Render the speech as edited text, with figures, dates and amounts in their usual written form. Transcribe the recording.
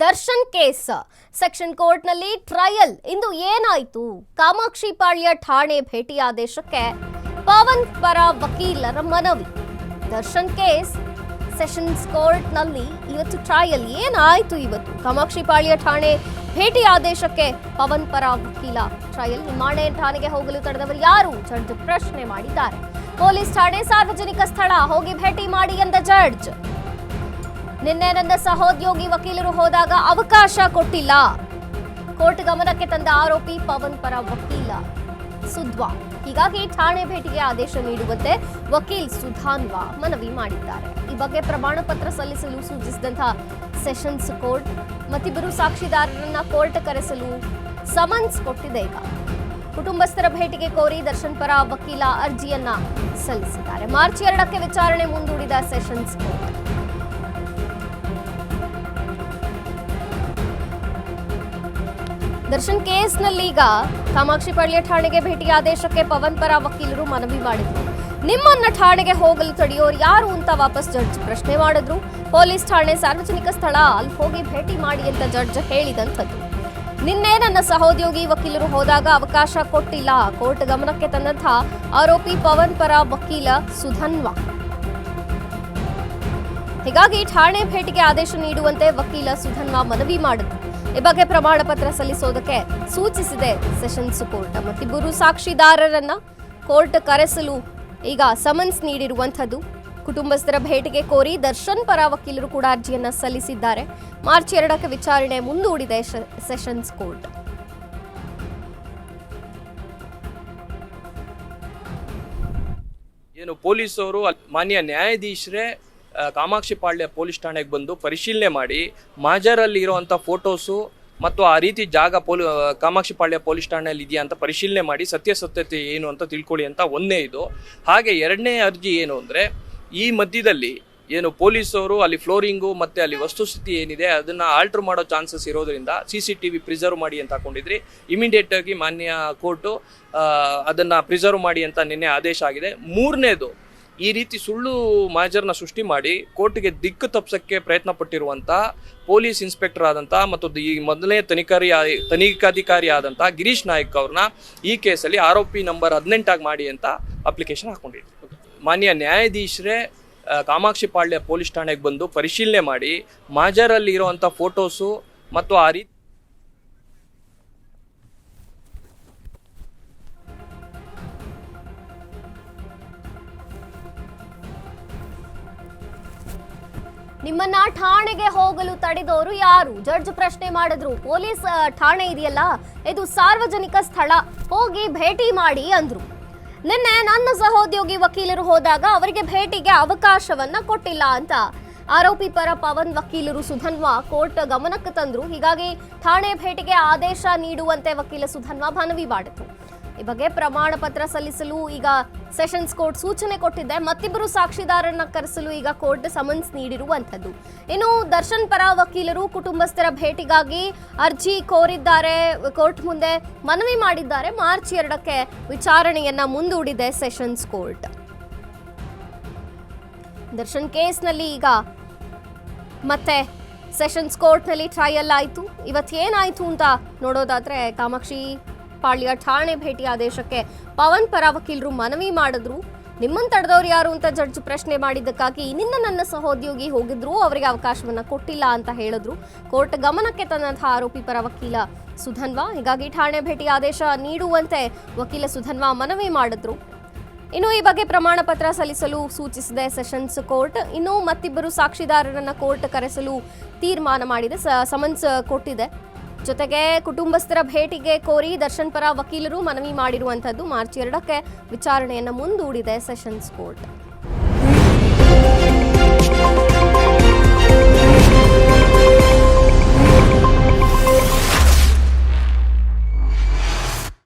Darshan case section ಕೋರ್ಟ್ನಲ್ಲಿ trial ಇಂದು ಏನಾಯಿತು? ಕಾಮಾಕ್ಷಿ ಪಾಳ್ಯ ಠಾಣೆ ಭೇಟಿ ಆದೇಶಕ್ಕೆ ಪವನ್ ಪರ ವಕೀಲರ ಮನವಿ. ದರ್ಶನ್ ಕೇಸ್ ಸೆಷನ್ಸ್ ಕೋರ್ಟ್ನಲ್ಲಿ ಇವತ್ತು ಟ್ರಯಲ್ ಏನಾಯಿತು? ಇವತ್ತು ಕಾಮಾಕ್ಷಿ ಪಾಳ್ಯ ಠಾಣೆ ಭೇಟಿ ಆದೇಶಕ್ಕೆ ಪವನ್ ಪರ ವಕೀಲ ಟ್ರಯಲ್. ನಿಮ್ಮಾಣೆ ಠಾಣೆಗೆ ಹೋಗಲು ತಡೆದವರು ಯಾರು? ಜಡ್ಜ್ ಪ್ರಶ್ನೆ ಮಾಡಿದ್ದಾರೆ. ಪೊಲೀಸ್ ಠಾಣೆ ಸಾರ್ವಜನಿಕ ಸ್ಥಳ, ಹೋಗಿ ಭೇಟಿ ಮಾಡಿ ಎಂದ ಜಡ್ಜ್. ನಿನ್ನೆ ನನ್ನ ಸಹೋದ್ಯೋಗಿ ವಕೀಲರು ಹೋದಾಗ ಅವಕಾಶ ಕೊಟ್ಟಿಲ್ಲ. ಕೋರ್ಟ್ ಗಮನಕ್ಕೆ ತಂದ ಆರೋಪಿ ಪವನ್ ಪರ ವಕೀಲ ಸುಧ್ವಾ. ಹೀಗಾಗಿ ಠಾಣೆ ಭೇಟಿಗೆ ಆದೇಶ ನೀಡುವಂತೆ ವಕೀಲ್ ಸುಧಾನ್ವಾ ಮನವಿ ಮಾಡಿದ್ದಾರೆ. ಈ ಬಗ್ಗೆ ಪ್ರಮಾಣ ಪತ್ರ ಸಲ್ಲಿಸಲು ಸೂಚಿಸಿದಂತಹ ಸೆಷನ್ಸ್ ಕೋರ್ಟ್ ಮತ್ತಿಬ್ಬರು ಸಾಕ್ಷಿದಾರರನ್ನ ಕೋರ್ಟ್ ಕರೆಸಲು ಸಮನ್ಸ್ ಕೊಟ್ಟಿದೆ. ಈಗ ಕುಟುಂಬಸ್ಥರ ಭೇಟಿಗೆ ಕೋರಿ ದರ್ಶನ್ ಪರ ವಕೀಲ ಅರ್ಜಿಯನ್ನ ಸಲ್ಲಿಸಿದ್ದಾರೆ. ಮಾರ್ಚ್ 2ಕ್ಕೆ ವಿಚಾರಣೆ ಮುಂದೂಡಿದ ಸೆಷನ್ಸ್ ಕೋರ್ಟ್. ದರ್ಶನ್ ಕೇಸ್ನಲ್ಲಿ ಈಗ ಕಾಮಾಕ್ಷಿ ಪಾಳ್ಯ ಠಾಣೆಗೆ ಭೇಟಿ ಆದೇಶಕ್ಕೆ ಪವನ್ ಪರ ವಕೀಲರು ಮನವಿ ಮಾಡಿದ್ರು. ನಿಮ್ಮನ್ನ ಠಾಣೆಗೆ ಹೋಗಲು ತಡೆಯೋರು ಯಾರು ಅಂತ ವಾಪಸ್ ಜಡ್ಜ್ ಪ್ರಶ್ನೆ ಮಾಡಿದ್ರು. ಪೊಲೀಸ್ ಠಾಣೆ ಸಾರ್ವಜನಿಕ ಸ್ಥಳ, ಅಲ್ಲಿ ಹೋಗಿ ಭೇಟಿ ಮಾಡಿ ಅಂತ ಜಡ್ಜ್ ಹೇಳಿದಂಥದ್ದು. ನಿನ್ನೆ ನನ್ನ ಸಹೋದ್ಯೋಗಿ ವಕೀಲರು ಹೋದಾಗ ಅವಕಾಶ ಕೊಟ್ಟಿಲ್ಲ. ಕೋರ್ಟ್ ಗಮನಕ್ಕೆ ತಂದಂಥ ಆರೋಪಿ ಪವನ್ ಪರ ವಕೀಲ ಸುಧನ್ವಾ. ಹೀಗಾಗಿ ಠಾಣೆ ಭೇಟಿಗೆ ಆದೇಶ ನೀಡುವಂತೆ ವಕೀಲ ಸುಧನ್ವಾ ಮನವಿ ಮಾಡಿದ್ರು. ಈ ಬಗ್ಗೆ ಪ್ರಮಾಣ ಪತ್ರ ಸಲ್ಲಿಸೋದಕ್ಕೆ ಸೂಚಿಸಿದೆ ಸೆಷನ್ಸ್ ಕೋರ್ಟ್. ಮತ್ತಿಬ್ಬರು ಸಾಕ್ಷಿದಾರರನ್ನ ಕೋರ್ಟ್ ಕರೆಸಲು ಈಗ ಸಮನ್ಸ್ ನೀಡಿರುವಂಥದ್ದು. ಕುಟುಂಬಸ್ಥರ ಭೇಟಿಗೆ ಕೋರಿ ದರ್ಶನ್ ಪರ ವಕೀಲರು ಕೂಡ ಅರ್ಜಿಯನ್ನ ಸಲ್ಲಿಸಿದ್ದಾರೆ. ಮಾರ್ಚ್ 2ಕ್ಕೆ ವಿಚಾರಣೆ ಮುಂದೂಡಿದೆ ಸೆಷನ್ಸ್ ಕೋರ್ಟ್. ಏನು ಪೊಲೀಸರು ಮಾನ್ಯ ನ್ಯಾಯಾಧೀಶರೇ ಕಾಮಾಕ್ಷಿ ಪಾಳ್ಯ ಪೊಲೀಸ್ ಠಾಣೆಗೆ ಬಂದು ಪರಿಶೀಲನೆ ಮಾಡಿ ಮಾಜರಲ್ಲಿ ಇರುವಂಥ ಫೋಟೋಸು ಮತ್ತು ಆ ರೀತಿ ಜಾಗ ಕಾಮಾಕ್ಷಿ ಪಾಳ್ಯ ಪೊಲೀಸ್ ಠಾಣೆಯಲ್ಲಿ ಇದೆಯಾ ಅಂತ ಪರಿಶೀಲನೆ ಮಾಡಿ ಸತ್ಯಾಸತ್ಯತೆ ಏನು ಅಂತ ತಿಳ್ಕೊಳ್ಳಿ ಅಂತ ಒಂದೇ ಇದು. ಹಾಗೆ ಎರಡನೇ ಅರ್ಜಿ ಏನು ಅಂದರೆ, ಈ ಮಧ್ಯದಲ್ಲಿ ಏನು ಪೊಲೀಸವರು ಅಲ್ಲಿ ಫ್ಲೋರಿಂಗು ಮತ್ತು ಅಲ್ಲಿ ವಸ್ತುಸ್ಥಿತಿ ಏನಿದೆ ಅದನ್ನು ಆಲ್ಟ್ರ್ ಮಾಡೋ ಚಾನ್ಸಸ್ ಇರೋದ್ರಿಂದ CCTV ಪ್ರಿಸರ್ವ್ ಮಾಡಿ ಅಂತ ಹಾಕೊಂಡಿದ್ರಿ. ಇಮಿಡಿಯೇಟಾಗಿ ಮಾನ್ಯ ಕೋರ್ಟು ಅದನ್ನು ಪ್ರಿಸರ್ವ್ ಮಾಡಿ ಅಂತ ನಿನ್ನೆ ಆದೇಶ ಆಗಿದೆ. ಮೂರನೇದು, ಈ ರೀತಿ ಸುಳ್ಳು ಮಾಜರ್ನ ಸೃಷ್ಟಿ ಮಾಡಿ ಕೋರ್ಟ್ಗೆ ದಿಕ್ಕು ತಪ್ಪಿಸೋಕ್ಕೆ ಪ್ರಯತ್ನ ಪಟ್ಟಿರುವಂಥ ಪೊಲೀಸ್ ಇನ್ಸ್ಪೆಕ್ಟರ್ ಆದಂಥ ಮತ್ತು ಈ ಮೊದಲನೇ ತನಿಖಾಧಿಕಾರಿ ಆದಂಥ ಗಿರೀಶ್ ನಾಯಕ್ ಅವ್ರನ್ನ ಈ ಕೇಸಲ್ಲಿ ಆರೋಪಿ ನಂಬರ್ 18 ಮಾಡಿ ಅಂತ ಅಪ್ಲಿಕೇಶನ್ ಹಾಕೊಂಡಿದ್ರು. ಮಾನ್ಯ ನ್ಯಾಯಾಧೀಶರೇ ಕಾಮಾಕ್ಷಿ ಪಾಳ್ಯ ಪೊಲೀಸ್ ಠಾಣೆಗೆ ಬಂದು ಪರಿಶೀಲನೆ ಮಾಡಿ ಮಾಜರಲ್ಲಿ ಇರುವಂಥ ಫೋಟೋಸು ಮತ್ತು ಆ ರೀತಿ ನಿಮ್ಮನ್ನ ಠಾಣೆಗೆ ಹೋಗಲು ತಡೆದವರು ಯಾರು? ಜಡ್ಜ್ ಪ್ರಶ್ನೆ ಮಾಡಿದ್ರು. ಪೊಲೀಸ್ ಠಾಣೆ ಇದೆಯಲ್ಲ, ಇದು ಸಾರ್ವಜನಿಕ ಸ್ಥಳ, ಹೋಗಿ ಭೇಟಿ ಮಾಡಿ ಅಂದ್ರು. ನಿನ್ನೆ ನನ್ನ ಸಹೋದ್ಯೋಗಿ ವಕೀಲರು ಹೋದಾಗ ಅವರಿಗೆ ಭೇಟಿಗೆ ಅವಕಾಶವನ್ನ ಕೊಟ್ಟಿಲ್ಲ ಅಂತ ಆರೋಪಿ ಪರ ಪವನ್ ವಕೀಲರು ಸುಧನ್ವಾ ಕೋರ್ಟ್ ಗಮನಕ್ಕೆ ತಂದ್ರು. ಹೀಗಾಗಿ ಠಾಣೆ ಭೇಟಿಗೆ ಆದೇಶ ನೀಡುವಂತೆ ವಕೀಲ ಸುಧನ್ವಾ ಮನವಿ ಮಾಡಿದ್ರು. ಈ ಬಗ್ಗೆ ಪ್ರಮಾಣ ಪತ್ರ ಸಲ್ಲಿಸಲು ಈಗ ಸೆಷನ್ಸ್ ಕೋರ್ಟ್ ಸೂಚನೆ ಕೊಟ್ಟಿದೆ. ಮತ್ತಿಬ್ಬರು ಸಾಕ್ಷಿದಾರರನ್ನ ಕರೆಸಲು ಈಗ ಕೋರ್ಟ್ ಸಮನ್ಸ್ ನೀಡಿರುವಂಥದ್ದು. ಇನ್ನು ದರ್ಶನ್ ಪರ ವಕೀಲರು ಕುಟುಂಬಸ್ಥರ ಭೇಟಿಗಾಗಿ ಅರ್ಜಿ ಕೋರಿದ್ದಾರೆ, ಕೋರ್ಟ್ ಮುಂದೆ ಮನವಿ ಮಾಡಿದ್ದಾರೆ. ಮಾರ್ಚ್ 2ಕ್ಕೆ ವಿಚಾರಣೆಯನ್ನ ಮುಂದೂಡಿದೆ ಸೆಷನ್ಸ್ ಕೋರ್ಟ್. ದರ್ಶನ್ ಕೇಸ್ನಲ್ಲಿ ಈಗ ಮತ್ತೆ ಸೆಷನ್ಸ್ ಕೋರ್ಟ್ನಲ್ಲಿ ಟ್ರಯಲ್ ಆಯಿತು. ಇವತ್ತೇನಾಯಿತು ಅಂತ ನೋಡೋದಾದ್ರೆ, ಕಾಮಾಕ್ಷಿ ಪಾಳ್ಯ ಠಾಣೆ ಭೇಟಿ ಆದೇಶಕ್ಕೆ ಪವನ್ ಪರ ವಕೀಲರು ಮನವಿ ಮಾಡಿದ್ರು. ನಿಮ್ಮನ್ನು ತಡೆದವ್ರು ಯಾರು ಅಂತ ಜಡ್ಜ್ ಪ್ರಶ್ನೆ ಮಾಡಿದ್ದಕ್ಕಾಗಿ ನಿನ್ನ ನನ್ನ ಸಹೋದ್ಯೋಗಿ ಹೋಗಿದ್ರು, ಅವರಿಗೆ ಅವಕಾಶವನ್ನ ಕೊಟ್ಟಿಲ್ಲ ಅಂತ ಹೇಳಿದ್ರು. ಕೋರ್ಟ್ ಗಮನಕ್ಕೆ ತಂದಂತಹ ಆರೋಪಿ ಪರ ವಕೀಲ ಸುಧನ್ವಾ. ಹೀಗಾಗಿ ಠಾಣೆ ಭೇಟಿ ಆದೇಶ ನೀಡುವಂತೆ ವಕೀಲ ಸುಧನ್ವಾ ಮನವಿ ಮಾಡಿದ್ರು. ಇನ್ನು ಈ ಬಗ್ಗೆ ಪ್ರಮಾಣ ಪತ್ರ ಸಲ್ಲಿಸಲು ಸೂಚಿಸಿದೆ ಸೆಷನ್ಸ್ ಕೋರ್ಟ್. ಇನ್ನು ಮತ್ತಿಬ್ಬರು ಸಾಕ್ಷಿದಾರರನ್ನ ಕೋರ್ಟ್ ಕರೆಸಲು ತೀರ್ಮಾನ ಮಾಡಿದೆ, ಸಮನ್ಸ್ ಕೊಟ್ಟಿದೆ. ಜೊತೆಗೆ ಕುಟುಂಬಸ್ಥರ ಭೇಟಿಗೆ ಕೋರಿ ದರ್ಶನ್ ಪರ ವಕೀಲರು ಮನವಿ ಮಾಡಿರುವಂಥದ್ದು. ಮಾರ್ಚ್ 2ಕ್ಕೆ ವಿಚಾರಣೆಯನ್ನು ಮುಂದೂಡಿದೆ ಸೆಷನ್ಸ್ ಕೋರ್ಟ್.